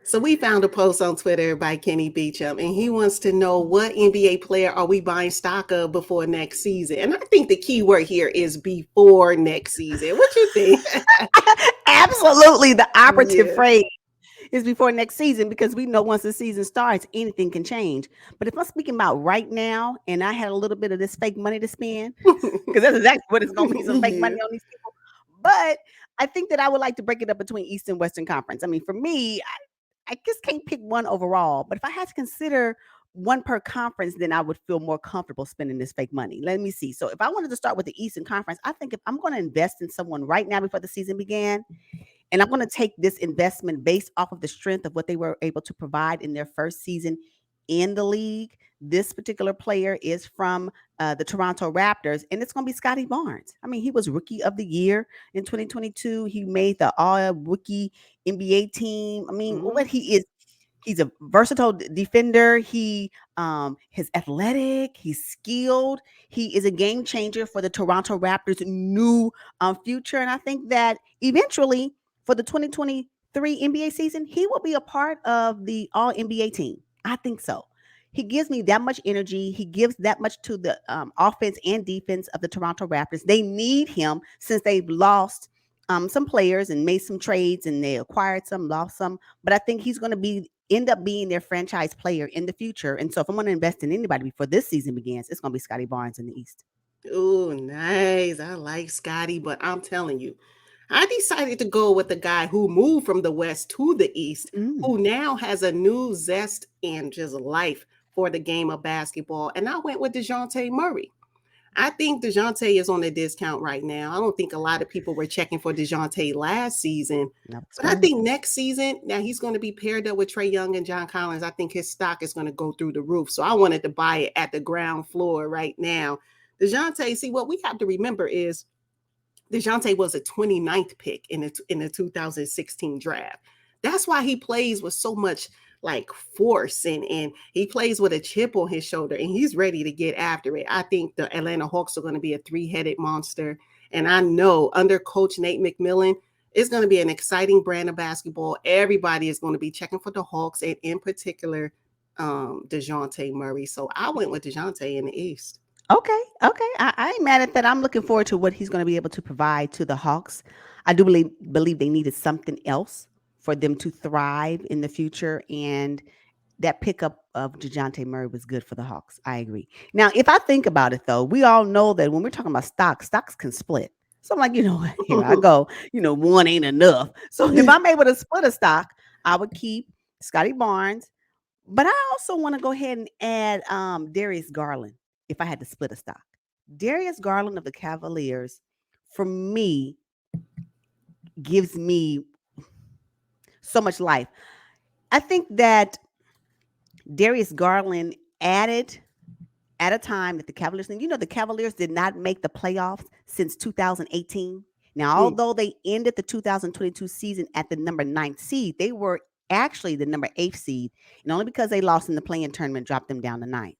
So we found a post on Twitter by Kenny Beecham, and he wants to know what NBA player are we buying stock of before next season? And I think the key word here is before next season. What you think? Absolutely, the operative Yeah. phrase is before next season because we know once the season starts, anything can change. But if I'm speaking about right now, and I had a little bit of this fake money to spend, because that's exactly what it's going to be, some fake money Yeah. on these people. But I think that I would like to break it up between East and Western Conference. I mean, for me, I just can't pick one overall. But if I had to consider one per conference, then I would feel more comfortable spending this fake money. Let me see. So if I wanted to start with the Eastern Conference, I think if I'm going to invest in someone right now before the season began, and I'm going to take this investment based off of the strength of what they were able to provide in their first season in the league. This particular player is from the Toronto Raptors, and it's going to be Scotty Barnes. I mean, he was Rookie of the Year in 2022. He made the All Rookie NBA team. I mean, what Mhm. he is, he's a versatile defender. He's athletic. He's skilled. He is a game changer for the Toronto Raptors' new future. And I think that eventually, for the 2023 NBA season, he will be a part of the All NBA team. I think so. He gives me that much energy. He gives that much to the offense and defense of the Toronto Raptors. They need him since they've lost some players and made some trades and they acquired some, lost some. But I think he's going to be end up being their franchise player in the future. And so if I'm going to invest in anybody before this season begins, it's going to be Scotty Barnes in the East. Oh, nice. I like Scotty, but I'm telling you, I decided to go with the guy who moved from the West to the East, Mm. who now has a new zest and just life for the game of basketball. And I went with DeJounte Murray. I think DeJounte is on a discount right now. I don't think a lot of people were checking for DeJounte last season. That was But I right. think next season, now he's going to be paired up with Trey Young and John Collins. I think his stock is going to go through the roof. So I wanted to buy it at the ground floor right now. DeJounte, see, what we have to remember is DeJounte was a 29th pick in the 2016 draft. That's why he plays with so much like force and he plays with a chip on his shoulder and he's ready to get after it. I think the Atlanta Hawks are going to be a three-headed monster. And I know under coach Nate McMillan, it's going to be an exciting brand of basketball. Everybody is going to be checking for the Hawks and in particular DeJounte Murray. So I went with DeJounte in the East. Okay, okay. I ain't mad at that. I'm looking forward to what he's going to be able to provide to the Hawks. I do believe they needed something else for them to thrive in the future, and that pickup of DeJounte Murray was good for the Hawks. I agree. Now, if I think about it, though, we all know that when we're talking about stocks can split. So I'm like, you know what? Here I go. One ain't enough. So if I'm able to split a stock, I would keep Scotty Barnes, but I also want to go ahead and add Darius Garland if I had to split a stock. Darius Garland of the Cavaliers, for me, gives me so much life. I think that Darius Garland added at a time that the Cavaliers, and the Cavaliers did not make the playoffs since 2018. Now, Mm. although they ended the 2022 season at the number ninth seed, they were actually the number eighth seed, and only because they lost in the play-in tournament dropped them down to ninth.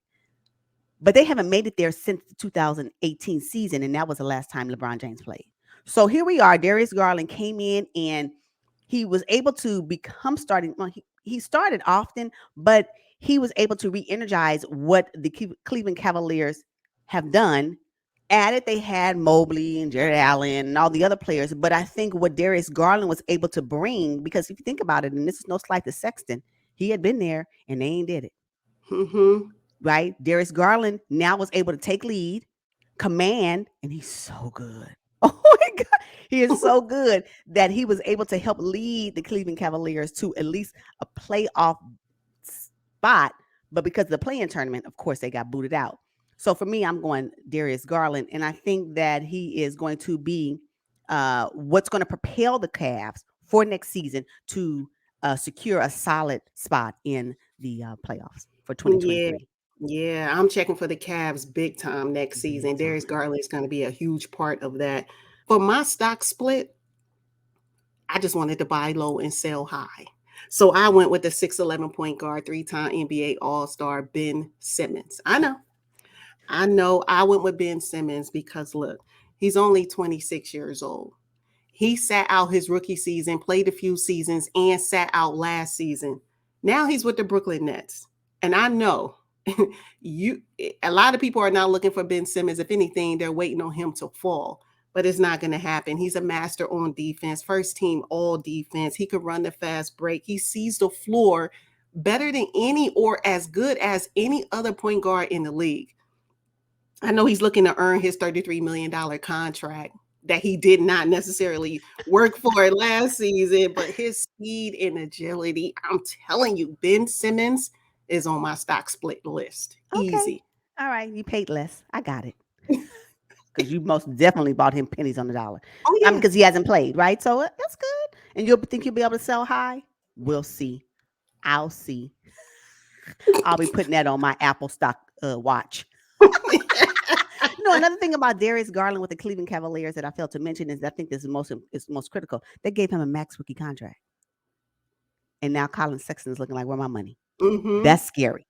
But they haven't made it there since the 2018 season, and that was the last time LeBron James played. So here we are. Darius Garland came in and he was able to become starting. Well, he started often, but he was able to re-energize what the Cleveland Cavaliers have done. Added, they had Mobley and Jared Allen and all the other players, but I think what Darius Garland was able to bring, because if you think about it, and this is no slight to Sexton, he had been there and they ain't did it Mm-hmm. right. Darius Garland now was able to take lead, command, and he's so good. Oh my God. He is so good that he was able to help lead the Cleveland Cavaliers to at least a playoff spot. But because of the play-in tournament, of course, they got booted out. So for me, I'm going Darius Garland, and I think that he is going to be what's going to propel the Cavs for next season to secure a solid spot in the playoffs for Yeah. 2023. Yeah, I'm checking for the Cavs big time next Big season. Darius time. Garland is going to be a huge part of that. For my stock split, I just wanted to buy low and sell high. So I went with the 6'11 point guard, three-time NBA All-Star Ben Simmons. I know I went with Ben Simmons because look, he's only 26 years old. He sat out his rookie season, played a few seasons, and sat out last season. Now he's with the Brooklyn Nets. And I know you a lot of people are not looking for Ben Simmons. If anything, they're waiting on him to fall. But it's not going to happen. He's a master on defense, first team all defense. He could run the fast break. He sees the floor better than any or as good as any other point guard in the league. I know he's looking to earn his $33 million contract that he did not necessarily work for last season, but his speed and agility, I'm telling you, Ben Simmons is on my stock split list. Okay. Easy. All right. You paid less. I got it. Because you most definitely bought him pennies on the dollar. Oh, I mean, yeah. because he hasn't played, right? So that's good. And you'll think you'll be able to sell high? We'll see. I'll see. I'll be putting that on my Apple stock watch. Another thing about Darius Garland with the Cleveland Cavaliers that I failed to mention is I think this is most critical. They gave him a max rookie contract. And now Colin Sexton is looking like, where my money? Mm-hmm. That's scary.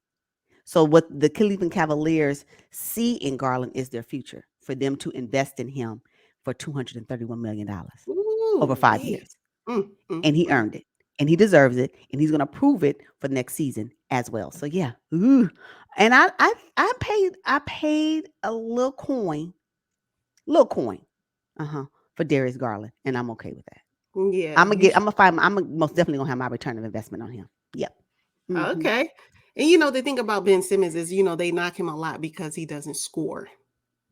So what the Cleveland Cavaliers see in Garland is their future for them to invest in him for $231 million over Ooh, 5 years. mm, mm, And he mm. earned it. And he deserves it. And he's going to prove it for next season as well. So yeah. Ooh. And I paid a little coin, for Darius Garland. And I'm okay with that. Yeah, you I'm most definitely gonna have my return of investment on him. Yep. Hmm. okay. And the thing about Ben Simmons is, they knock him a lot because he doesn't score.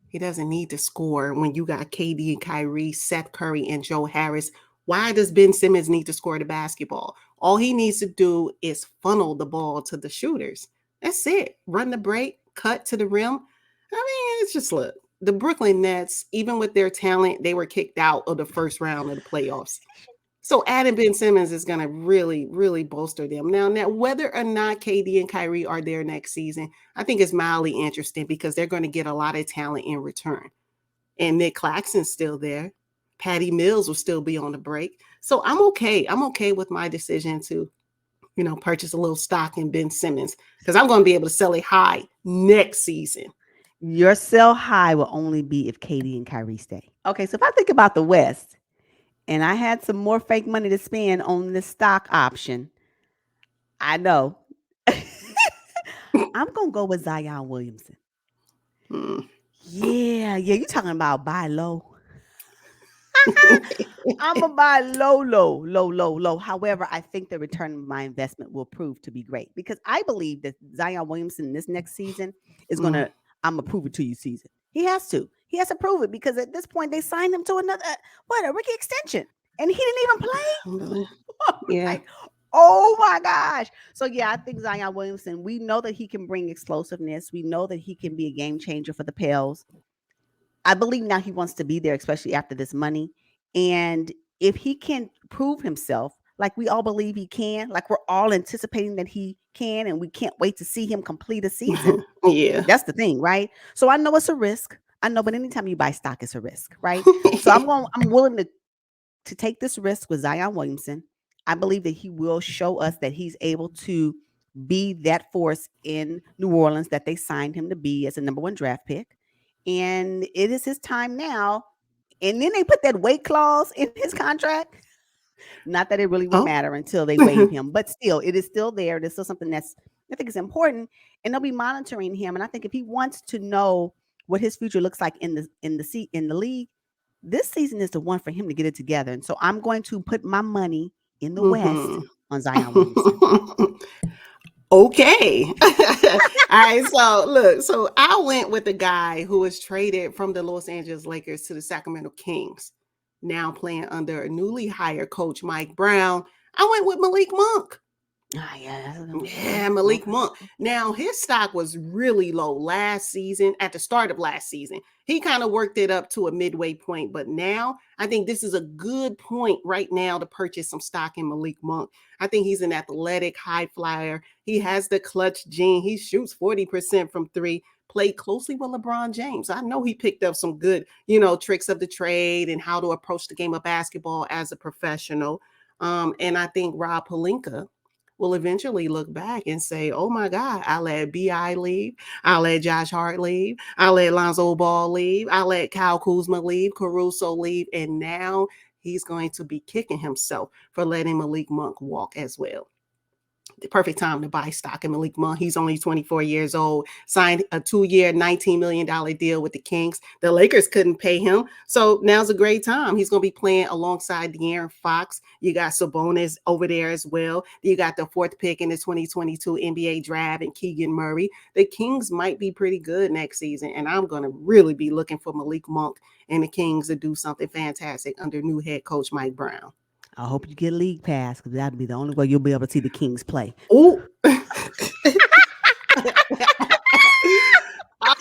He doesn't need to score when you got KD and Kyrie, Seth Curry, and Joe Harris. Why does Ben Simmons need to score the basketball? All he needs to do is funnel the ball to the shooters. That's it. Run the break, cut to the rim. I mean, it's just look. The Brooklyn Nets, even with their talent, they were kicked out of the first round of the playoffs. So adding Ben Simmons is going to really, really bolster them. Now, whether or not KD and Kyrie are there next season, I think is mildly interesting because they're going to get a lot of talent in return. And Nick Claxton's still there. Patty Mills will still be on the break. So I'm okay. I'm okay with my decision to, purchase a little stock in Ben Simmons because I'm going to be able to sell it high next season. Your sell high will only be if KD and Kyrie stay. Okay, so if I think about the West, and I had some more fake money to spend on this stock option, I know. I'm gonna go with Zion Williamson. Hmm. Yeah, you're talking about buy low. I'm gonna buy low, low, low, low, low. However, I think the return of my investment will prove to be great because I believe that Zion Williamson this next season is Mm. gonna. I'm gonna prove it to you season. He has to. He has to prove it because at this point they signed him to another a rookie extension, and he didn't even play. Yeah. Like, oh my gosh. So yeah, I think Zion Williamson. We know that he can bring explosiveness. We know that he can be a game changer for the Pels. I believe now he wants to be there, especially after this money. And if he can prove himself, like we all believe he can, like we're all anticipating that he can, and we can't wait to see him complete a season. Yeah. That's the thing, right? So I know it's a risk. I know, but anytime you buy stock, it's a risk, right? So I'm willing to take this risk with Zion Williamson. I believe that he will show us that he's able to be that force in New Orleans that they signed him to be as a number one draft pick. And it is his time now. And then they put that weight clause in his contract. Not that it really will Oh. matter until they waive him, but still, it is still there. There's still something that's I think is important, and they'll be monitoring him. And I think if he wants to know what his future looks like in the league, this season is the one for him to get it together. And so I'm going to put my money in the West Mhm. on Zion Williamson. Okay. All right. So look, so I went with the guy who was traded from the Los Angeles Lakers to the Sacramento Kings, now playing under a newly hired coach, Mike Brown. I went with Malik Monk. Ah, yeah, that's a good one. Yeah, Okay, Malik okay. Monk. Now his stock was really low last season, at the start of last season. He kind of worked it up to a midway point, but now I think this is a good point right now to purchase some stock in Malik Monk. I think he's an athletic high flyer. He has the clutch gene. He shoots 40% from three. Played closely with LeBron James. I know he picked up some good, tricks of the trade and how to approach the game of basketball as a professional. And I think Rob Pelinka will eventually look back and say, oh my God, I let B.I. leave. I let Josh Hart leave. I let Lonzo Ball leave. I let Kyle Kuzma leave, Caruso leave. And now he's going to be kicking himself for letting Malik Monk walk as well. The perfect time to buy stock in Malik Monk. He's only 24 years old, signed a 2-year, $19 million deal with the Kings. The Lakers couldn't pay him. So now's a great time. He's going to be playing alongside De'Aaron Fox. You got Sabonis over there as well. You got the 4th pick in the 2022 NBA draft and Keegan Murray. The Kings might be pretty good next season. And I'm going to really be looking for Malik Monk and the Kings to do something fantastic under new head coach Mike Brown. I hope you get league pass because that'd be the only way you'll be able to see the Kings play. Oh.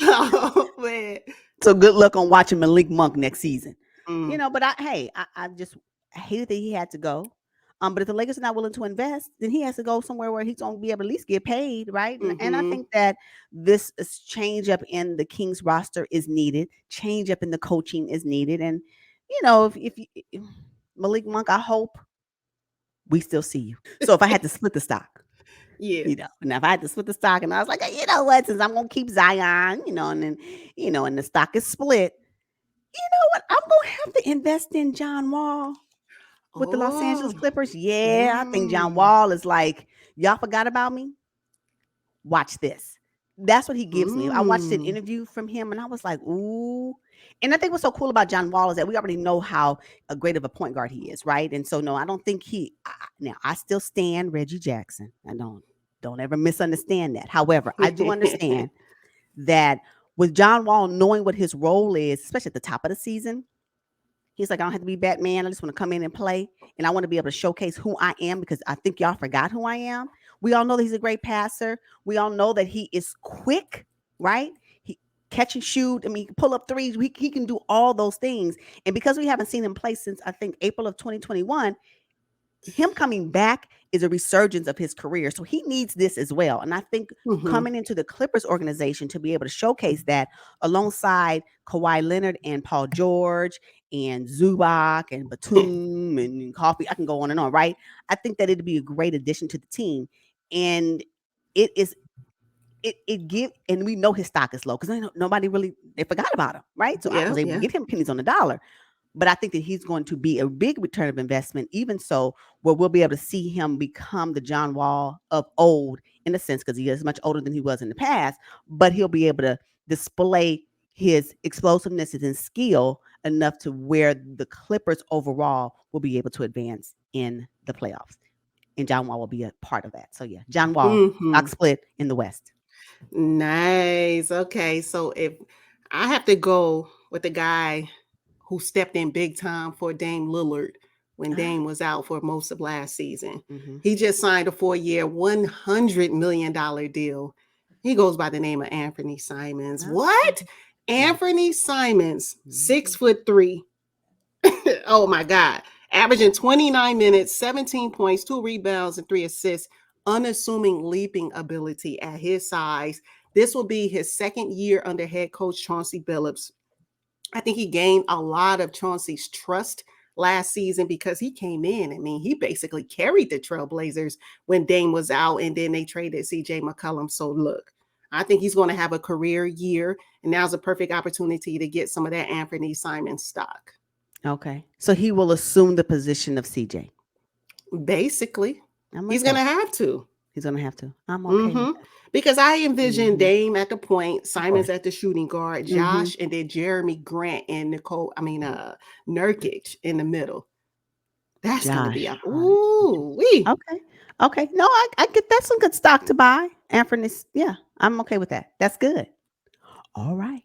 Oh man. So good luck on watching Malik Monk next season. Mm. But I just hated that he had to go. But if the Lakers are not willing to invest, then he has to go somewhere where he's going to be able to at least get paid, right? And I think that this change up in the Kings roster is needed. Change up in the coaching is needed. And if Malik Monk, I hope we still see you. So if I had to split the stock, Yeah. now if I had to split the stock and I was like, you know what, since I'm going to keep Zion, and then, and the stock is split, you know what, I'm going to have to invest in John Wall with the Los Angeles Clippers. Yeah, I think John Wall is like, y'all forgot about me? Watch this. That's what he gives me. I watched an interview from him and I was like, ooh. And I think what's so cool about John Wall is that we already know how great of a point guard he is, right? And so, no, I don't think now I still stand Reggie Jackson. I don't ever misunderstand that. However, I do understand that with John Wall knowing what his role is, especially at the top of the season, he's like, I don't have to be Batman. I just want to come in and play. And I want to be able to showcase who I am because I think y'all forgot who I am. We all know that he's a great passer. We all know that he is quick, right? He catch and shoot. I mean, he can pull up threes. He can do all those things. And because we haven't seen him play since, I think, April of 2021, him coming back is a resurgence of his career. So he needs this as well. And I think coming into the Clippers organization to be able to showcase that alongside Kawhi Leonard and Paul George and Zubac and Batum and Coffee, I can go on and on, right? I think that it'd be a great addition to the team. And it give, and we know his stock is low because nobody really, they forgot about him, right? So I was able to get him pennies on the dollar. But I think that he's going to be a big return of investment, even so, where we'll be able to see him become the John Wall of old, in a sense, because he is much older than he was in the past, but he'll be able to display his explosiveness and skill enough to where the Clippers overall will be able to advance in the playoffs. And John Wall will be a part of that. So yeah, John Wall, stock split in the West. Nice. Okay. So if I have to go with the guy who stepped in big time for Dame Lillard when Dame was out for most of last season. He just signed a 4-year, $100 million deal. He goes by the name of Anthony Simons. What? Anthony Simons, 6'3". Oh my God. Averaging 29 minutes, 17 points, 2 rebounds, and 3 assists. Unassuming leaping ability at his size. This will be his 2nd year under head coach Chauncey Billups. I think he gained a lot of Chauncey's trust last season because he came in. I mean, he basically carried the Trailblazers when Dame was out, and then they traded CJ McCollum. So look, I think he's going to have a career year, and now's a perfect opportunity to get some of that Anthony Simons stock. Okay. So he will assume the position of CJ. Basically, he's going to have to. He's going to have to. I'm okay with that. Because I envision Dame at the point, Simons at the shooting guard, Josh, and then Jeremy Grant and Nurkic in the middle. That's going to be a ooh-wee. Okay. No, I get that's some good stock to buy. Anthony, yeah, I'm okay with that. That's good. All right.